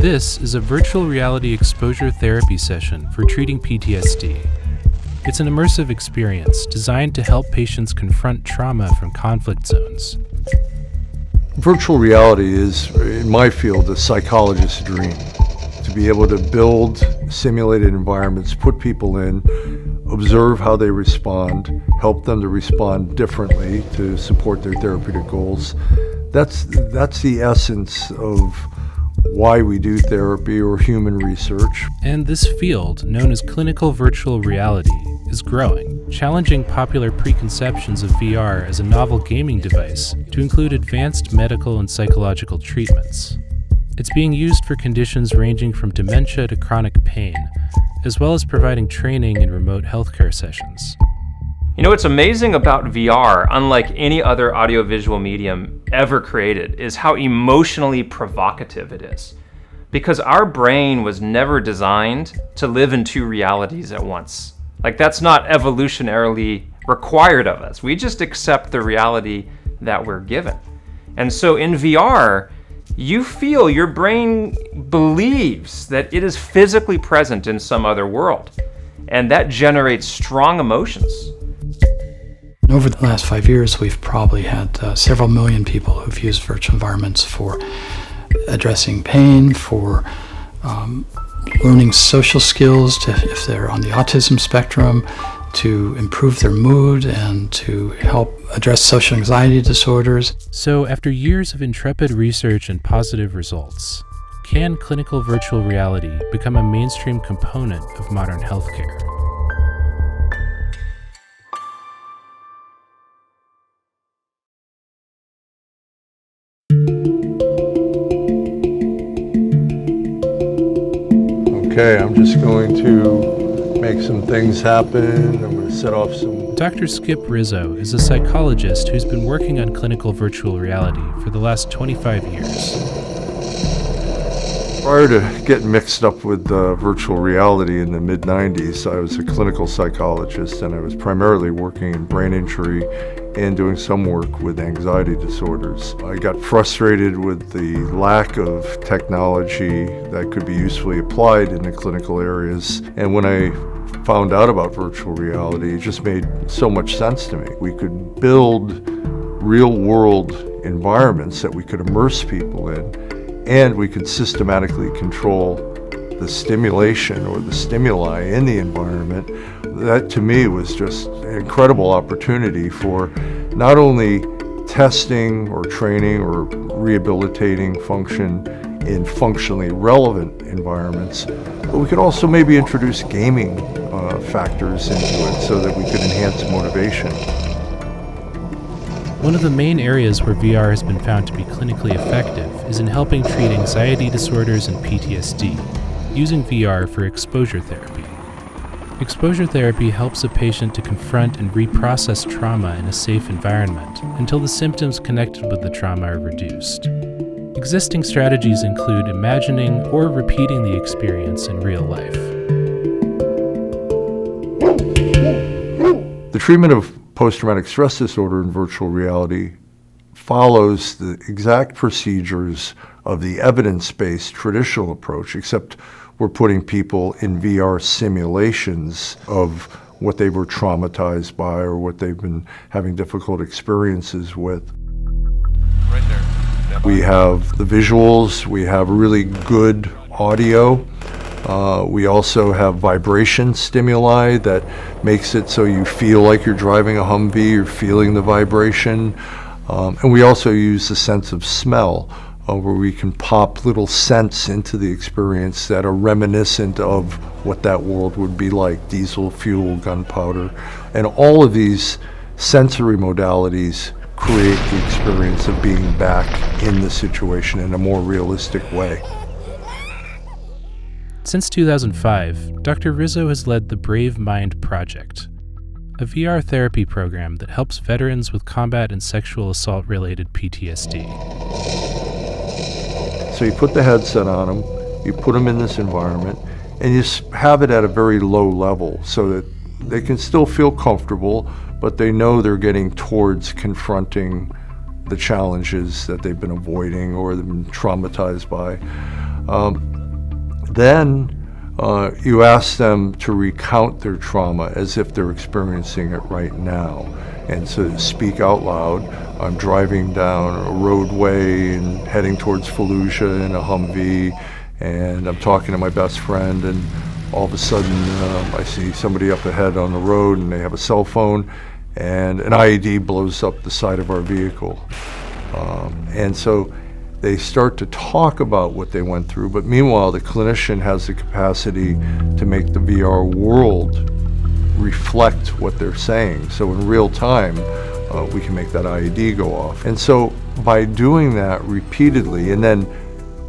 This is a virtual reality exposure therapy session for treating PTSD. It's an immersive experience designed to help patients confront trauma from conflict zones. Virtual reality is, in my field, a psychologist's dream. To be able to build simulated environments, put people in, observe how they respond, help them to respond differently to support their therapeutic goals. That's the essence of why we do therapy or human research. And this field, known as clinical virtual reality, is growing, challenging popular preconceptions of VR as a novel gaming device to include advanced medical and psychological treatments. It's being used for conditions ranging from dementia to chronic pain, as well as providing training in remote healthcare sessions. You know what's amazing about VR, unlike any other audiovisual medium ever created, is how emotionally provocative it is. Because our brain was never designed to live in two realities at once. Like, that's not evolutionarily required of us. We just accept the reality that we're given. And so in VR, you feel, your brain believes that it is physically present in some other world. And that generates strong emotions. Over the last 5 years, we've probably had several million people who've used virtual environments for addressing pain, for learning social skills, if they're on the autism spectrum, to improve their mood and to help address social anxiety disorders. So, after years of intrepid research and positive results, can clinical virtual reality become a mainstream component of modern healthcare? Okay, I'm just going to make some things happen. I'm going to set off some... Dr. Skip Rizzo is a psychologist who's been working on clinical virtual reality for the last 25 years. Prior to getting mixed up with virtual reality in the mid-90s, I was a clinical psychologist, and I was primarily working in brain injury and doing some work with anxiety disorders. I got frustrated with the lack of technology that could be usefully applied in the clinical areas, and when I found out about virtual reality, it just made so much sense to me. We could build real-world environments that we could immerse people in, and we could systematically control the stimulation or the stimuli in the environment. That to me was just an incredible opportunity for not only testing or training or rehabilitating function in functionally relevant environments, but we could also maybe introduce gaming factors into it so that we could enhance motivation. One of the main areas where VR has been found to be clinically effective is in helping treat anxiety disorders and PTSD, using VR for exposure therapy. Exposure therapy helps a patient to confront and reprocess trauma in a safe environment until the symptoms connected with the trauma are reduced. Existing strategies include imagining or repeating the experience in real life. The treatment of post-traumatic stress disorder in virtual reality follows the exact procedures of the evidence-based traditional approach, except we're putting people in VR simulations of what they were traumatized by or what they've been having difficult experiences with. Right there. We have the visuals, we have really good audio. We also have vibration stimuli that makes it so you feel like you're driving a Humvee, you're feeling the vibration. And we also use the sense of smell, where we can pop little scents into the experience that are reminiscent of what that world would be like, diesel fuel, gunpowder. And all of these sensory modalities create the experience of being back in the situation in a more realistic way. Since 2005, Dr. Rizzo has led the Brave Mind Project, a VR therapy program that helps veterans with combat and sexual assault-related PTSD. So you put the headset on them, you put them in this environment, and you have it at a very low level so that they can still feel comfortable, but they know they're getting towards confronting the challenges that they've been avoiding or they've been traumatized by. Then you ask them to recount their trauma as if they're experiencing it right now. And so speak out loud. I'm driving down a roadway and heading towards Fallujah in a Humvee, and I'm talking to my best friend, and all of a sudden I see somebody up ahead on the road, and they have a cell phone, and an IED blows up the side of our vehicle. And so they start to talk about what they went through, but meanwhile the clinician has the capacity to make the VR world reflect what they're saying. So in real time, we can make that IED go off. And so by doing that repeatedly and then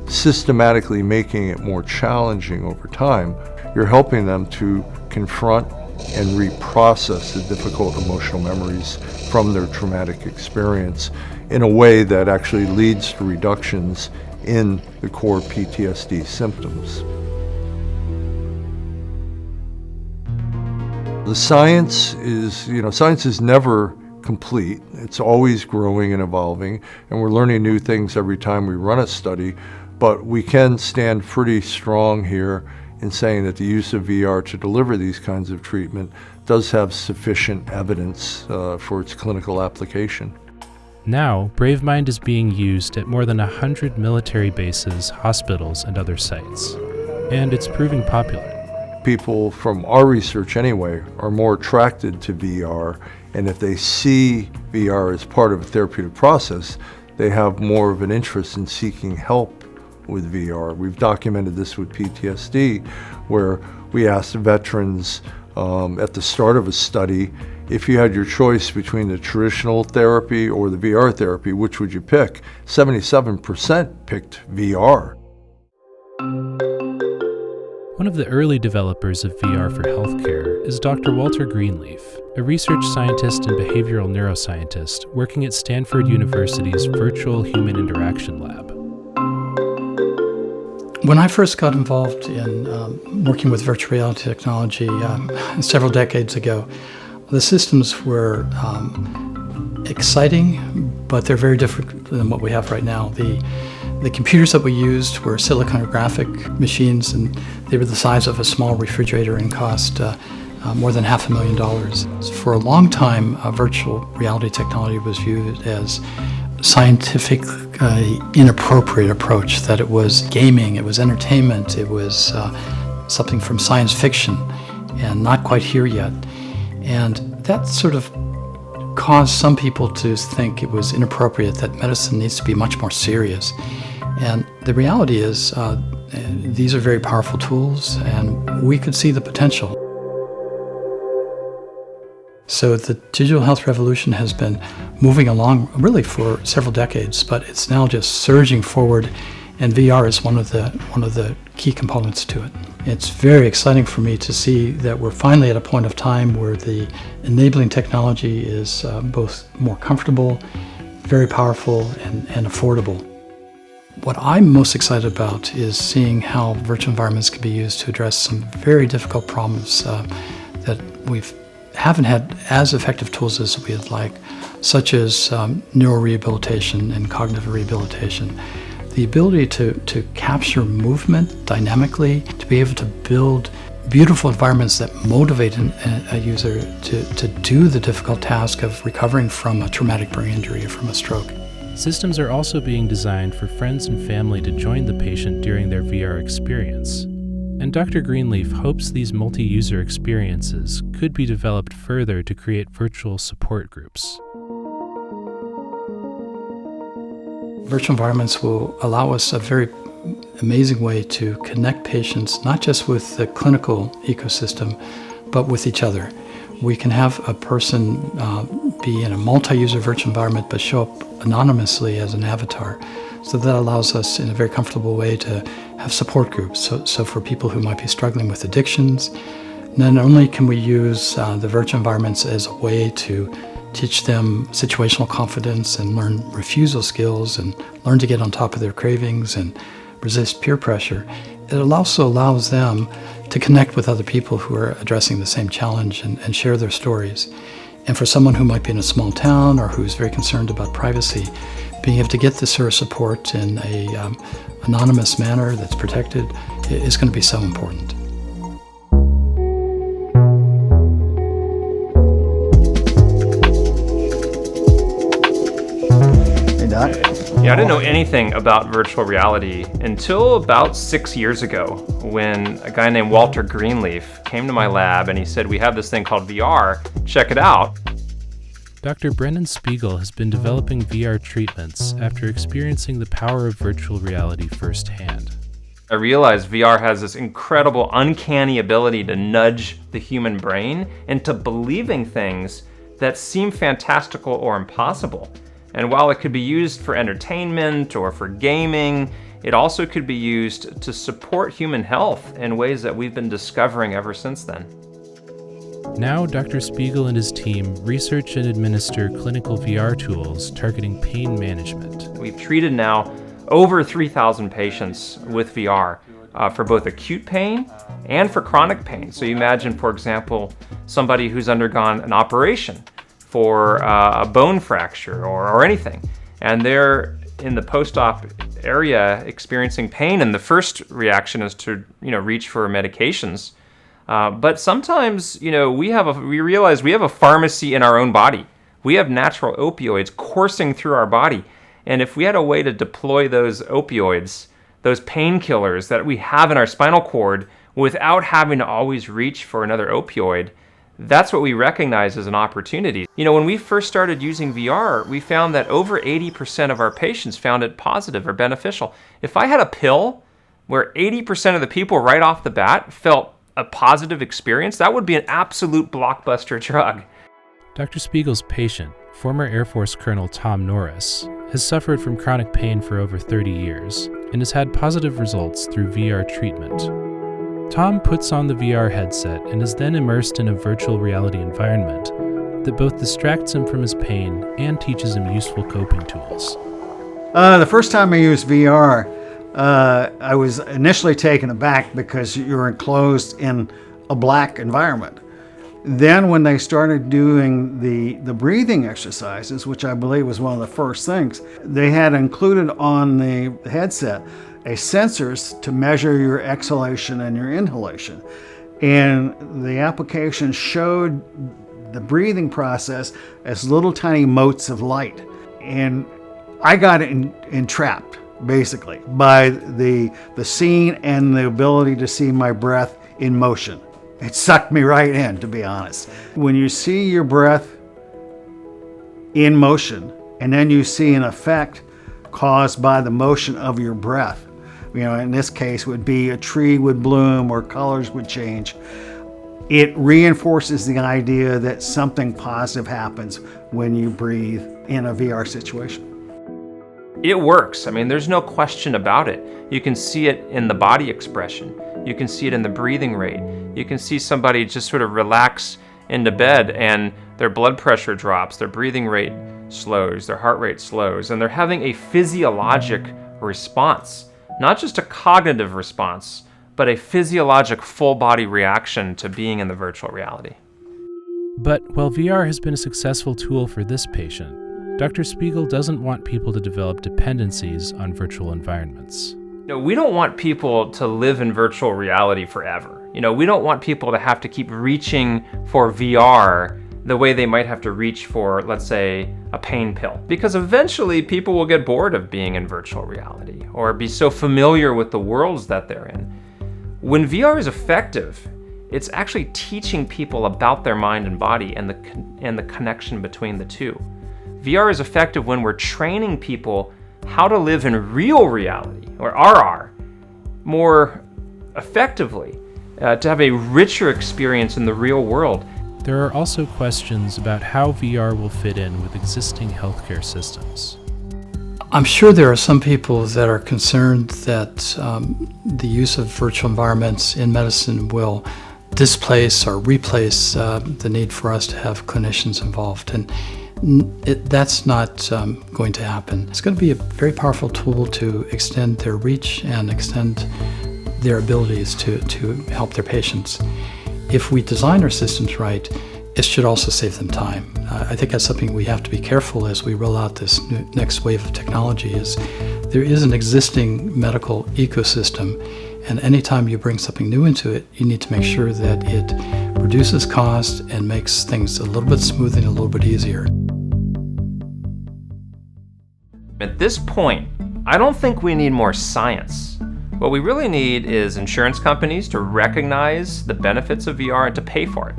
systematically making it more challenging over time, you're helping them to confront and reprocess the difficult emotional memories from their traumatic experience in a way that actually leads to reductions in the core PTSD symptoms. The science is never complete. It's always growing and evolving, and we're learning new things every time we run a study, but we can stand pretty strong here in saying that the use of VR to deliver these kinds of treatment does have sufficient evidence for its clinical application. Now, BraveMind is being used at more than 100 military bases, hospitals, and other sites, and it's proving popular. People, from our research anyway, are more attracted to VR, and if they see VR as part of a therapeutic process, they have more of an interest in seeking help with VR. We've documented this with PTSD, where we asked veterans at the start of a study, if you had your choice between the traditional therapy or the VR therapy, which would you pick? 77% picked VR. One of the early developers of VR for healthcare is Dr. Walter Greenleaf, a research scientist and behavioral neuroscientist working at Stanford University's Virtual Human Interaction Lab. When I first got involved in working with virtual reality technology several decades ago, the systems were exciting, but they're very different than what we have right now. The computers that we used were silicon-graphic machines, and they were the size of a small refrigerator and cost more than $500,000. For a long time, virtual reality technology was viewed as scientifically inappropriate approach, that it was gaming, it was entertainment, it was something from science fiction and not quite here yet. And that sort of caused some people to think it was inappropriate, that medicine needs to be much more serious. And the reality is these are very powerful tools, and we could see the potential. So the digital health revolution has been moving along really for several decades, but it's now just surging forward, and VR is one of the key components to it. It's very exciting for me to see that we're finally at a point of time where the enabling technology is both more comfortable, very powerful, and affordable. What I'm most excited about is seeing how virtual environments can be used to address some very difficult problems that we haven't had as effective tools as we'd like, such as neurorehabilitation and cognitive rehabilitation. The ability to capture movement dynamically, to be able to build beautiful environments that motivate a user to do the difficult task of recovering from a traumatic brain injury or from a stroke. Systems are also being designed for friends and family to join the patient during their VR experience. And Dr. Greenleaf hopes these multi-user experiences could be developed further to create virtual support groups. Virtual environments will allow us a very amazing way to connect patients, not just with the clinical ecosystem, but with each other. We can have a person be in a multi-user virtual environment but show up anonymously as an avatar. So that allows us in a very comfortable way to have support groups. So for people who might be struggling with addictions, not only can we use the virtual environments as a way to teach them situational confidence and learn refusal skills and learn to get on top of their cravings and resist peer pressure, it also allows them to connect with other people who are addressing the same challenge and share their stories. And for someone who might be in a small town or who's very concerned about privacy, being able to get this sort of support in a anonymous manner that's protected is going to be so important. Hey, Doc. Yeah, I didn't know anything about virtual reality until about 6 years ago when a guy named Walter Greenleaf came to my lab and he said, "We have this thing called VR, check it out." Dr. Brendan Spiegel has been developing VR treatments after experiencing the power of virtual reality firsthand. I realized VR has this incredible, uncanny ability to nudge the human brain into believing things that seem fantastical or impossible. And while it could be used for entertainment or for gaming, it also could be used to support human health in ways that we've been discovering ever since then. Now, Dr. Spiegel and his team research and administer clinical VR tools targeting pain management. We've treated now over 3,000 patients with VR for both acute pain and for chronic pain. So you imagine, for example, somebody who's undergone an operation for a bone fracture or anything, and they're in the post-op area experiencing pain, and the first reaction is to reach for medications. But sometimes we realize we have a pharmacy in our own body. We have natural opioids coursing through our body, and if we had a way to deploy those opioids, those painkillers that we have in our spinal cord, without having to always reach for another opioid, that's what we recognize as an opportunity. When we first started using VR, we found that over 80% of our patients found it positive or beneficial. If I had a pill where 80% of the people right off the bat felt a positive experience, that would be an absolute blockbuster drug. Dr. Spiegel's patient, former Air Force Colonel Tom Norris, has suffered from chronic pain for over 30 years and has had positive results through VR treatment. Tom puts on the VR headset and is then immersed in a virtual reality environment that both distracts him from his pain and teaches him useful coping tools. The first time I used VR, I was initially taken aback because you're enclosed in a black environment. Then when they started doing the breathing exercises, which I believe was one of the first things, they had included on the headset sensors to measure your exhalation and your inhalation. And the application showed the breathing process as little tiny motes of light. And I got entrapped, basically, by the scene and the ability to see my breath in motion. It sucked me right in, to be honest. When you see your breath in motion, and then you see an effect caused by the motion of your breath, in this case would be a tree would bloom or colors would change, it reinforces the idea that something positive happens when you breathe in a VR situation. It works. There's no question about it. You can see it in the body expression. You can see it in the breathing rate. You can see somebody just sort of relax into bed and their blood pressure drops, their breathing rate slows, their heart rate slows, and they're having a physiologic response. Not just a cognitive response, but a physiologic full body reaction to being in the virtual reality. But while VR has been a successful tool for this patient, Dr. Spiegel doesn't want people to develop dependencies on virtual environments. We don't want people to live in virtual reality forever. We don't want people to have to keep reaching for VR the way they might have to reach for, let's say, a pain pill. Because eventually people will get bored of being in virtual reality or be so familiar with the worlds that they're in. When VR is effective, it's actually teaching people about their mind and body and the connection between the two. VR is effective when we're training people how to live in real reality, or RR, more effectively, to have a richer experience in the real world. There are also questions about how VR will fit in with existing healthcare systems. I'm sure there are some people that are concerned that the use of virtual environments in medicine will displace or replace the need for us to have clinicians involved. And that's not going to happen. It's going to be a very powerful tool to extend their reach and extend their abilities to help their patients. If we design our systems right, it should also save them time. I think that's something we have to be careful as we roll out this next wave of technology. Is there is an existing medical ecosystem, And anytime you bring something new into it, you need to make sure that it reduces cost and makes things a little bit smoother and a little bit easier. At this point, I don't think we need more science. What we really need is insurance companies to recognize the benefits of VR and to pay for it.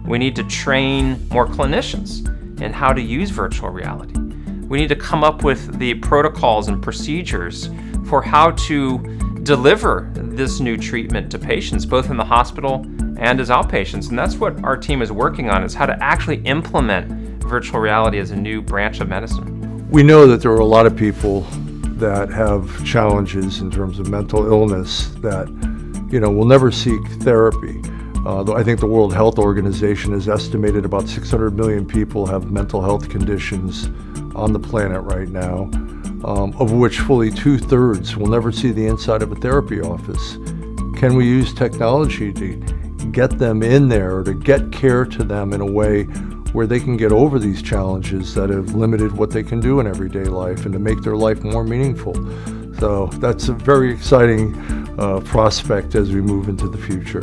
We need to train more clinicians in how to use virtual reality. We need to come up with the protocols and procedures for how to deliver this new treatment to patients, both in the hospital and as outpatients. And that's what our team is working on, is how to actually implement virtual reality as a new branch of medicine. We know that there are a lot of people that have challenges in terms of mental illness that, will never seek therapy. I think the World Health Organization has estimated about 600 million people have mental health conditions on the planet right now, of which fully 2/3 will never see the inside of a therapy office. Can we use technology to get them in there, or to get care to them in a way where they can get over these challenges that have limited what they can do in everyday life, and to make their life more meaningful? So that's a very exciting prospect as we move into the future.